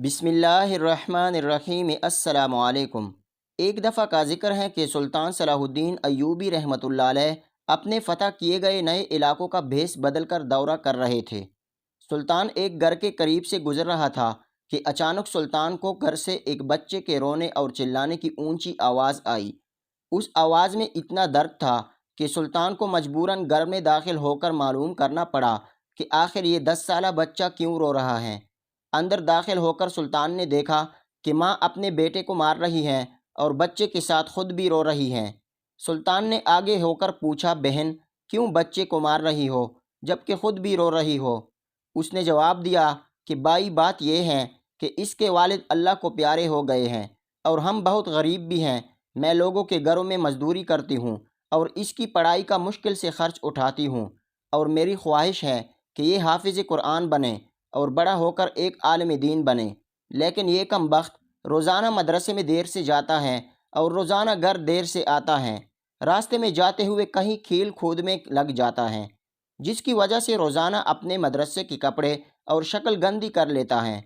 بسم اللہ الرحمن الرحیم۔ السلام علیکم۔ ایک دفعہ کا ذکر ہے کہ سلطان صلاح الدین ایوبی رحمۃ اللہ علیہ اپنے فتح کیے گئے نئے علاقوں کا بھیس بدل کر دورہ کر رہے تھے۔ سلطان ایک گھر کے قریب سے گزر رہا تھا کہ اچانک سلطان کو گھر سے ایک بچے کے رونے اور چلانے کی اونچی آواز آئی۔ اس آواز میں اتنا درد تھا کہ سلطان کو مجبوراً گھر میں داخل ہو کر معلوم کرنا پڑا کہ آخر یہ 10 سالہ بچہ کیوں رو رہا ہے۔ اندر داخل ہو کر سلطان نے دیکھا کہ ماں اپنے بیٹے کو مار رہی ہے اور بچے کے ساتھ خود بھی رو رہی ہیں۔ سلطان نے آگے ہو کر پوچھا، بہن کیوں بچے کو مار رہی ہو جبکہ خود بھی رو رہی ہو؟ اس نے جواب دیا کہ بائی بات یہ ہے کہ اس کے والد اللہ کو پیارے ہو گئے ہیں اور ہم بہت غریب بھی ہیں۔ میں لوگوں کے گھروں میں مزدوری کرتی ہوں اور اس کی پڑھائی کا مشکل سے خرچ اٹھاتی ہوں، اور میری خواہش ہے کہ یہ حافظ قرآن بنے اور بڑا ہو کر ایک عالم دین بنے، لیکن یہ کم بخت روزانہ مدرسے میں دیر سے جاتا ہے اور روزانہ گھر دیر سے آتا ہے۔ راستے میں جاتے ہوئے کہیں کھیل کود میں لگ جاتا ہے، جس کی وجہ سے روزانہ اپنے مدرسے کے کپڑے اور شکل گندی کر لیتا ہے۔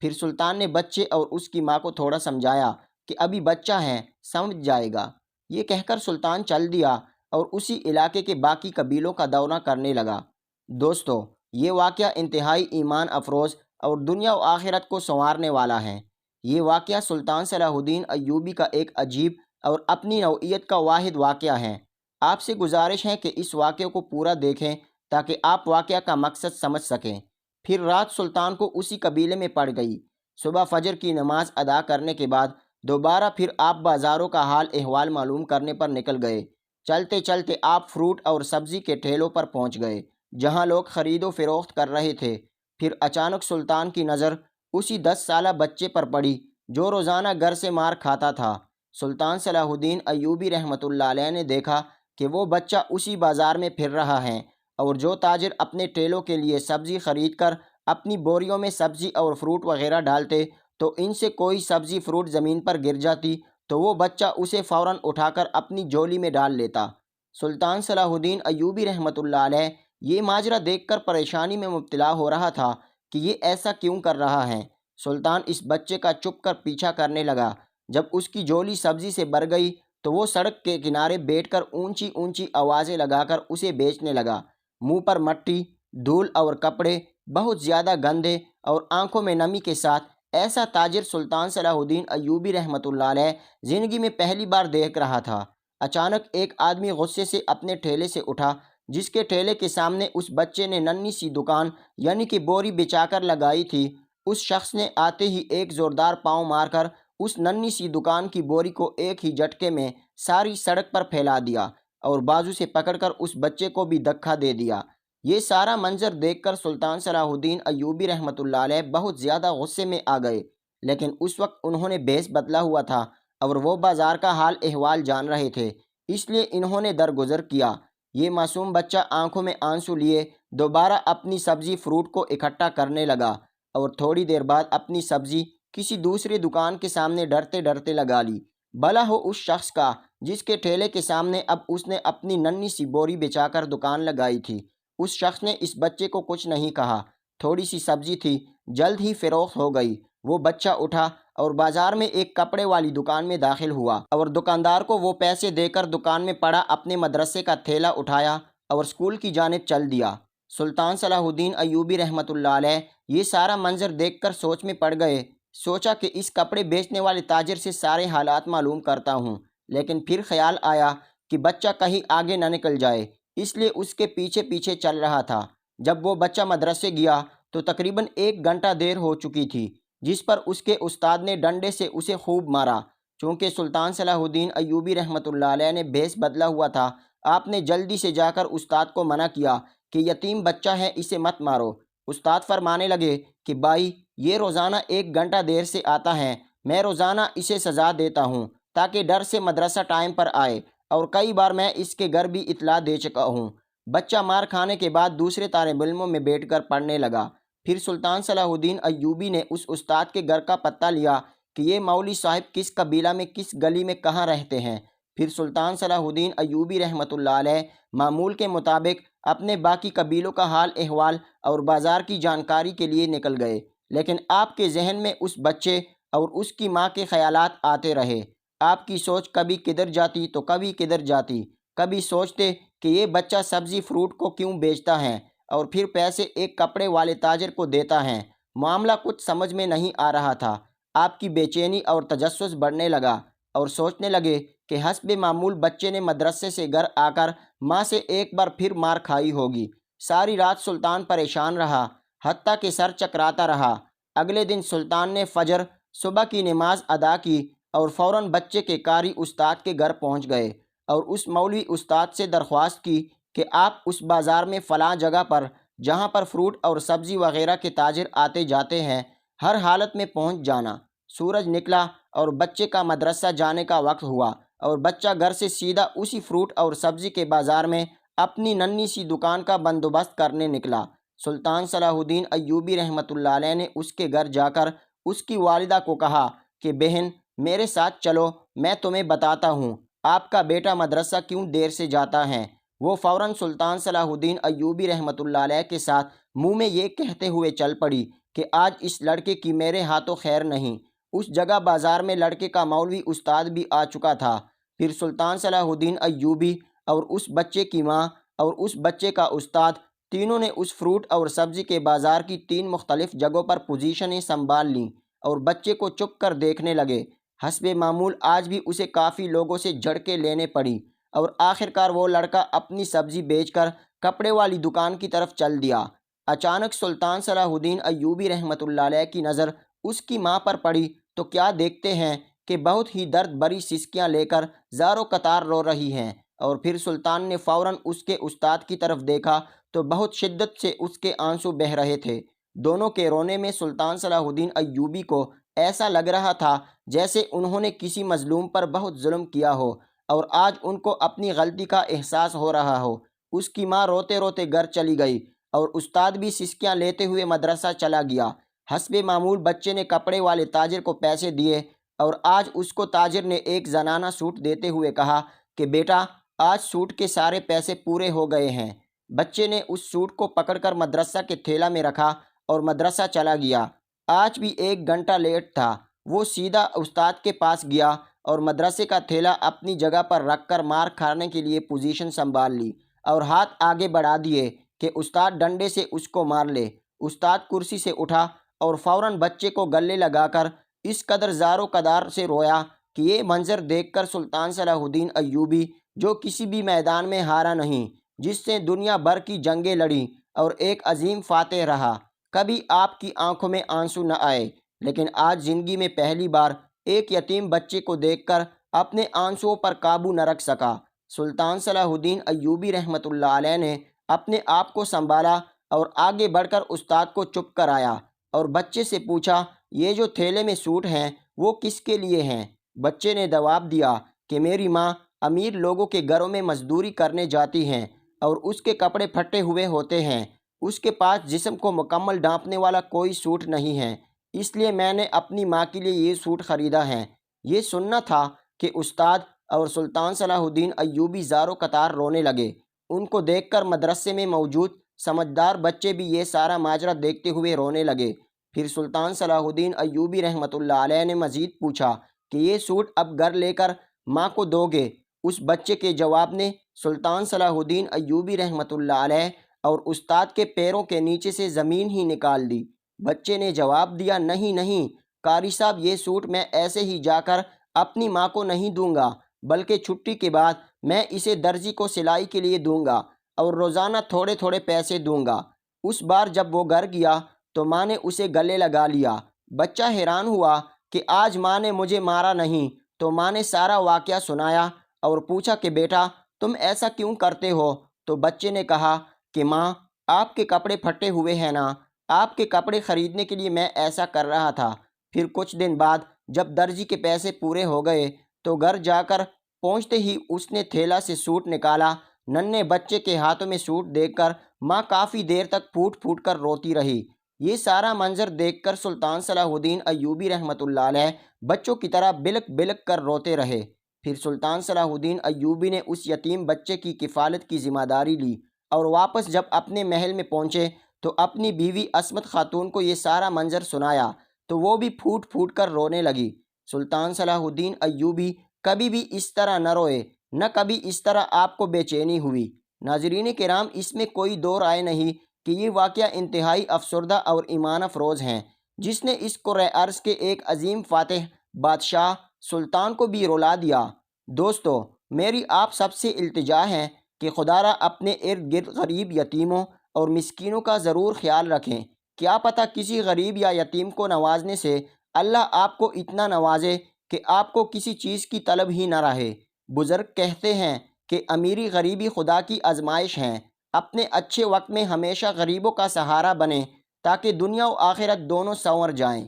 پھر سلطان نے بچے اور اس کی ماں کو تھوڑا سمجھایا کہ ابھی بچہ ہے، سمجھ جائے گا۔ یہ کہہ کر سلطان چل دیا اور اسی علاقے کے باقی قبیلوں کا دورہ کرنے لگا۔ دوستو، یہ واقعہ انتہائی ایمان افروز اور دنیا و آخرت کو سنوارنے والا ہے۔ یہ واقعہ سلطان صلاح الدین ایوبی کا ایک عجیب اور اپنی نوعیت کا واحد واقعہ ہے۔ آپ سے گزارش ہے کہ اس واقعے کو پورا دیکھیں تاکہ آپ واقعہ کا مقصد سمجھ سکیں۔ پھر رات سلطان کو اسی قبیلے میں پڑ گئی۔ صبح فجر کی نماز ادا کرنے کے بعد دوبارہ پھر آپ بازاروں کا حال احوال معلوم کرنے پر نکل گئے۔ چلتے چلتے آپ فروٹ اور سبزی کے ٹھیلوں پر پہنچ گئے جہاں لوگ خرید و فروخت کر رہے تھے۔ پھر اچانک سلطان کی نظر اسی 10 سالہ بچے پر پڑی جو روزانہ گھر سے مار کھاتا تھا۔ سلطان صلاح الدین ایوبی رحمۃ اللہ علیہ نے دیکھا کہ وہ بچہ اسی بازار میں پھر رہا ہے، اور جو تاجر اپنے ٹھیلوں کے لیے سبزی خرید کر اپنی بوریوں میں سبزی اور فروٹ وغیرہ ڈالتے تو ان سے کوئی سبزی فروٹ زمین پر گر جاتی تو وہ بچہ اسے فوراً اٹھا کر اپنی جولی میں ڈال لیتا۔ سلطان صلاح الدین ایوبی رحمۃ اللہ علیہ یہ ماجرا دیکھ کر پریشانی میں مبتلا ہو رہا تھا کہ یہ ایسا کیوں کر رہا ہے۔ سلطان اس بچے کا چپ کر پیچھا کرنے لگا۔ جب اس کی جولی سبزی سے بھر گئی تو وہ سڑک کے کنارے بیٹھ کر اونچی اونچی آوازیں لگا کر اسے بیچنے لگا۔ منہ پر مٹی، دھول اور کپڑے بہت زیادہ گندے اور آنکھوں میں نمی کے ساتھ ایسا تاجر سلطان صلاح الدین ایوبی رحمۃ اللہ علیہ زندگی میں پہلی بار دیکھ رہا تھا۔ اچانک ایک آدمی غصے سے اپنے ٹھیلے سے اٹھا، جس کے ٹھیلے کے سامنے اس بچے نے ننھی سی دکان یعنی کہ بوری بچا کر لگائی تھی۔ اس شخص نے آتے ہی ایک زوردار پاؤں مار کر اس ننھی سی دکان کی بوری کو ایک ہی جھٹکے میں ساری سڑک پر پھیلا دیا اور بازو سے پکڑ کر اس بچے کو بھی دھکا دے دیا۔ یہ سارا منظر دیکھ کر سلطان صلاح الدین ایوبی رحمۃ اللہ علیہ بہت زیادہ غصے میں آ گئے، لیکن اس وقت انہوں نے بھیس بدلا ہوا تھا اور وہ بازار کا حال احوال جان رہے تھے، اس لیے انہوں نے درگزر کیا۔ یہ معصوم بچہ آنکھوں میں آنسو لیے دوبارہ اپنی سبزی فروٹ کو اکٹھا کرنے لگا اور تھوڑی دیر بعد اپنی سبزی کسی دوسری دکان کے سامنے ڈرتے ڈرتے لگا لی۔ بھلا ہو اس شخص کا جس کے ٹھیلے کے سامنے اب اس نے اپنی ننھی سی بوری بچا کر دکان لگائی تھی۔ اس شخص نے اس بچے کو کچھ نہیں کہا۔ تھوڑی سی سبزی تھی، جلد ہی فروخت ہو گئی۔ وہ بچہ اٹھا اور بازار میں ایک کپڑے والی دکان میں داخل ہوا اور دکاندار کو وہ پیسے دے کر دکان میں پڑا اپنے مدرسے کا تھیلا اٹھایا اور اسکول کی جانب چل دیا۔ سلطان صلاح الدین ایوبی رحمۃ اللہ علیہ یہ سارا منظر دیکھ کر سوچ میں پڑ گئے۔ سوچا کہ اس کپڑے بیچنے والے تاجر سے سارے حالات معلوم کرتا ہوں، لیکن پھر خیال آیا کہ بچہ کہیں آگے نہ نکل جائے، اس لیے اس کے پیچھے پیچھے چل رہا تھا۔ جب وہ بچہ مدرسے گیا تو تقریباً 1 گھنٹہ دیر ہو چکی تھی، جس پر اس کے استاد نے ڈنڈے سے اسے خوب مارا۔ چونکہ سلطان صلاح الدین ایوبی رحمۃ اللہ علیہ نے بھیس بدلا ہوا تھا، آپ نے جلدی سے جا کر استاد کو منع کیا کہ یتیم بچہ ہے، اسے مت مارو۔ استاد فرمانے لگے کہ بھائی یہ روزانہ 1 گھنٹہ دیر سے آتا ہے، میں روزانہ اسے سزا دیتا ہوں تاکہ ڈر سے مدرسہ ٹائم پر آئے، اور کئی بار میں اس کے گھر بھی اطلاع دے چکا ہوں۔ بچہ مار کھانے کے بعد دوسرے طالب علموں میں بیٹھ کر پڑھنے لگا۔ پھر سلطان صلاح الدین ایوبی نے اس استاد کے گھر کا پتہ لیا کہ یہ مولوی صاحب کس قبیلہ میں کس گلی میں کہاں رہتے ہیں۔ پھر سلطان صلاح الدین ایوبی رحمۃ اللہ علیہ معمول کے مطابق اپنے باقی قبیلوں کا حال احوال اور بازار کی جانکاری کے لیے نکل گئے، لیکن آپ کے ذہن میں اس بچے اور اس کی ماں کے خیالات آتے رہے۔ آپ کی سوچ کبھی کدھر جاتی تو کبھی کدھر جاتی۔ کبھی سوچتے کہ یہ بچہ سبزی فروٹ کو کیوں بیچتا ہے اور پھر پیسے ایک کپڑے والے تاجر کو دیتا ہے۔ معاملہ کچھ سمجھ میں نہیں آ رہا تھا۔ آپ کی بے چینی اور تجسس بڑھنے لگا اور سوچنے لگے کہ حسب معمول بچے نے مدرسے سے گھر آ کر ماں سے ایک بار پھر مار کھائی ہوگی۔ ساری رات سلطان پریشان رہا، حتیٰ کہ سر چکراتا رہا۔ اگلے دن سلطان نے فجر صبح کی نماز ادا کی اور فوراً بچے کے قاری استاد کے گھر پہنچ گئے اور اس مولوی استاد سے درخواست کی کہ آپ اس بازار میں فلاں جگہ پر جہاں پر فروٹ اور سبزی وغیرہ کے تاجر آتے جاتے ہیں ہر حالت میں پہنچ جانا۔ سورج نکلا اور بچے کا مدرسہ جانے کا وقت ہوا اور بچہ گھر سے سیدھا اسی فروٹ اور سبزی کے بازار میں اپنی ننھی سی دکان کا بندوبست کرنے نکلا۔ سلطان صلاح الدین ایوبی رحمۃ اللہ علیہ نے اس کے گھر جا کر اس کی والدہ کو کہا کہ بہن میرے ساتھ چلو، میں تمہیں بتاتا ہوں آپ کا بیٹا مدرسہ کیوں دیر سے جاتا ہے۔ وہ فوراً سلطان صلاح الدین ایوبی رحمۃ اللہ علیہ کے ساتھ منہ میں یہ کہتے ہوئے چل پڑی کہ آج اس لڑکے کی میرے ہاتھوں خیر نہیں۔ اس جگہ بازار میں لڑکے کا مولوی استاد بھی آ چکا تھا۔ پھر سلطان صلاح الدین ایوبی اور اس بچے کی ماں اور اس بچے کا استاد تینوں نے اس فروٹ اور سبزی کے بازار کی 3 مختلف جگہوں پر پوزیشنیں سنبھال لیں اور بچے کو چپ کر دیکھنے لگے۔ حسب معمول آج بھی اسے کافی لوگوں سے جھڑکیں لینے پڑی اور آخرکار وہ لڑکا اپنی سبزی بیچ کر کپڑے والی دکان کی طرف چل دیا۔ اچانک سلطان صلاح الدین ایوبی رحمۃ اللہ علیہ کی نظر اس کی ماں پر پڑی تو کیا دیکھتے ہیں کہ بہت ہی درد بھری سسکیاں لے کر زاروں قطار رو رہی ہیں، اور پھر سلطان نے فوراً اس کے استاد کی طرف دیکھا تو بہت شدت سے اس کے آنسو بہہ رہے تھے۔ دونوں کے رونے میں سلطان صلاح الدین ایوبی کو ایسا لگ رہا تھا جیسے انہوں نے کسی مظلوم پر بہت ظلم کیا ہو اور آج ان کو اپنی غلطی کا احساس ہو رہا ہو۔ اس کی ماں روتے روتے گھر چلی گئی اور استاد بھی سسکیاں لیتے ہوئے مدرسہ چلا گیا۔ حسب معمول بچے نے کپڑے والے تاجر کو پیسے دیے اور آج اس کو تاجر نے ایک زنانہ سوٹ دیتے ہوئے کہا کہ بیٹا آج سوٹ کے سارے پیسے پورے ہو گئے ہیں۔ بچے نے اس سوٹ کو پکڑ کر مدرسہ کے تھیلا میں رکھا اور مدرسہ چلا گیا۔ آج بھی 1 گھنٹہ لیٹ تھا۔ وہ سیدھا استاد کے پاس گیا اور مدرسے کا تھیلا اپنی جگہ پر رکھ کر مار کھانے کے لیے پوزیشن سنبھال لی اور ہاتھ آگے بڑھا دیے کہ استاد ڈنڈے سے اس کو مار لے۔ استاد کرسی سے اٹھا اور فوراً بچے کو گلے لگا کر اس قدر زار و قدار سے رویا کہ یہ منظر دیکھ کر سلطان صلاح الدین ایوبی جو کسی بھی میدان میں ہارا نہیں، جس سے دنیا بھر کی جنگیں لڑیں اور ایک عظیم فاتح رہا، کبھی آپ کی آنکھوں میں آنسو نہ آئے، لیکن آج زندگی میں پہلی بار ایک یتیم بچے کو دیکھ کر اپنے آنسوؤں پر قابو نہ رکھ سکا۔ سلطان صلاح الدین ایوبی رحمۃ اللہ علیہ نے اپنے آپ کو سنبھالا اور آگے بڑھ کر استاد کو چپ کرایا اور بچے سے پوچھا یہ جو تھیلے میں سوٹ ہیں وہ کس کے لیے ہیں؟ بچے نے جواب دیا کہ میری ماں امیر لوگوں کے گھروں میں مزدوری کرنے جاتی ہیں اور اس کے کپڑے پھٹے ہوئے ہوتے ہیں، اس کے پاس جسم کو مکمل ڈھانپنے والا کوئی سوٹ نہیں ہے، اس لیے میں نے اپنی ماں کے لیے یہ سوٹ خریدا ہے۔ یہ سننا تھا کہ استاد اور سلطان صلاح الدین ایوبی زاروں قطار رونے لگے۔ ان کو دیکھ کر مدرسے میں موجود سمجھدار بچے بھی یہ سارا ماجرا دیکھتے ہوئے رونے لگے۔ پھر سلطان صلاح الدین ایوبی رحمۃ اللہ علیہ نے مزید پوچھا کہ یہ سوٹ اب گھر لے کر ماں کو دو گے؟ اس بچے کے جواب نے سلطان صلاح الدین ایوبی رحمۃ اللہ علیہ اور استاد کے پیروں کے نیچے سے زمین ہی نکال دی۔ بچے نے جواب دیا نہیں نہیں قاری صاحب، یہ سوٹ میں ایسے ہی جا کر اپنی ماں کو نہیں دوں گا، بلکہ چھٹی کے بعد میں اسے درزی کو سلائی کے لیے دوں گا اور روزانہ تھوڑے تھوڑے پیسے دوں گا۔ اس بار جب وہ گھر گیا تو ماں نے اسے گلے لگا لیا۔ بچہ حیران ہوا کہ آج ماں نے مجھے مارا نہیں، تو ماں نے سارا واقعہ سنایا اور پوچھا کہ بیٹا تم ایسا کیوں کرتے ہو؟ تو بچے نے کہا کہ ماں آپ کے کپڑے پھٹے ہوئے ہیں نا، آپ کے کپڑے خریدنے کے لیے میں ایسا کر رہا تھا۔ پھر کچھ دن بعد جب درزی کے پیسے پورے ہو گئے تو گھر جا کر پہنچتے ہی اس نے تھیلا سے سوٹ نکالا۔ ننھے بچے کے ہاتھوں میں سوٹ دیکھ کر ماں کافی دیر تک پھوٹ پھوٹ کر روتی رہی۔ یہ سارا منظر دیکھ کر سلطان صلاح الدین ایوبی رحمۃ اللہ علیہ بچوں کی طرح بلک بلک کر روتے رہے۔ پھر سلطان صلاح الدین ایوبی نے اس یتیم بچے کی کفالت کی ذمہ داری لی اور واپس جب اپنے محل میں پہنچے تو اپنی بیوی عصمت خاتون کو یہ سارا منظر سنایا تو وہ بھی پھوٹ پھوٹ کر رونے لگی۔ سلطان صلاح الدین ایوبی کبھی بھی اس طرح نہ روئے، نہ کبھی اس طرح آپ کو بے چینی ہوئی۔ ناظرین کرام، اس میں کوئی دو رائے نہیں کہ یہ واقعہ انتہائی افسردہ اور ایمان افروز ہیں، جس نے اس کرۂ ارض کے ایک عظیم فاتح بادشاہ سلطان کو بھی رلا دیا۔ دوستو، میری آپ سب سے التجا ہے کہ خدا را اپنے ارد گرد غریب، یتیموں اور مسکینوں کا ضرور خیال رکھیں۔ کیا پتہ کسی غریب یا یتیم کو نوازنے سے اللہ آپ کو اتنا نوازے کہ آپ کو کسی چیز کی طلب ہی نہ رہے۔ بزرگ کہتے ہیں کہ امیری غریبی خدا کی آزمائش ہیں۔ اپنے اچھے وقت میں ہمیشہ غریبوں کا سہارا بنیں تاکہ دنیا و آخرت دونوں سنور جائیں۔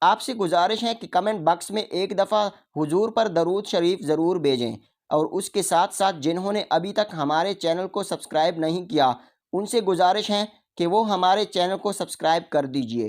آپ سے گزارش ہے کہ کمنٹ باکس میں ایک دفعہ حضور پر درود شریف ضرور بھیجیں، اور اس کے ساتھ ساتھ جنہوں نے ابھی تک ہمارے چینل کو سبسکرائب نہیں کیا، ان سے گزارش ہے کہ وہ ہمارے چینل کو سبسکرائب کر دیجئے۔